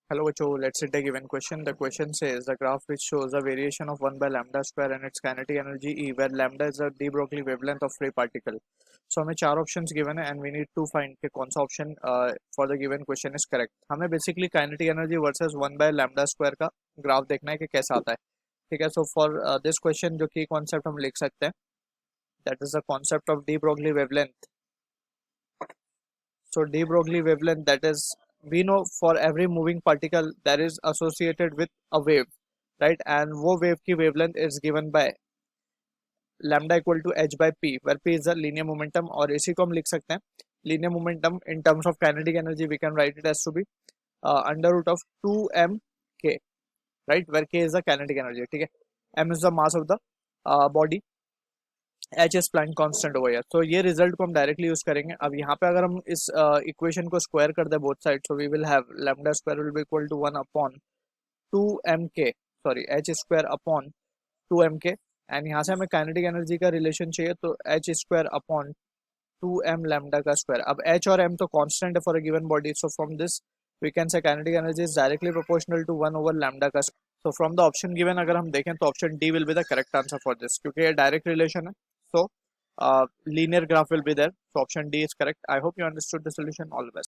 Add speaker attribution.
Speaker 1: Hello, Cho. Let's take a given question. The question says the graph which shows the variation of 1 by lambda square and its kinetic energy E, where lambda is the de Broglie wavelength of free particle. So हमें चार options given है and we need to find कि कौन सा option for the given question is correct. हमें basically kinetic energy versus 1 by lambda square का graph देखना है कि कैसा आता है. ठीक है. So for this question जो कि concept हम लिख सकते हैं, that is the concept of de Broglie wavelength. So de Broglie wavelength, that is, we know for every moving particle that is associated with a wave, right? And वो wave की wavelength is given by lambda equal to h by p, where p is the linear momentum, और इसी को हम लिख सकते हैं linear momentum in terms of kinetic energy. We can write it as to be under root of 2m k, right? Where k is the kinetic energy. ठीक है. m is the mass of the body, H is plant constant over here. तो ये result को हम directly use करेंगे. अब यहाँ पे अगर हम इस इक्वेशन को स्क्वायर कर दे both side, so we will have lambda square will be equal to 1 upon 2m k, sorry h square upon 2m k. And यहाँ से हमें काइनेटिक एनर्जी का रिलेशन चाहिए, तो h square upon 2m lambda का square. अब h और m तो कांस्टेंट है for a given body, so from this we can say kinetic energy is directly proportional to 1 over lambda का. so from the option given अगर हम देखें तो option D will be the correct answer for this, क्योंकि ये direct relation है. so linear graph will be there, so option D is correct. I hope you understood the solution. All the best.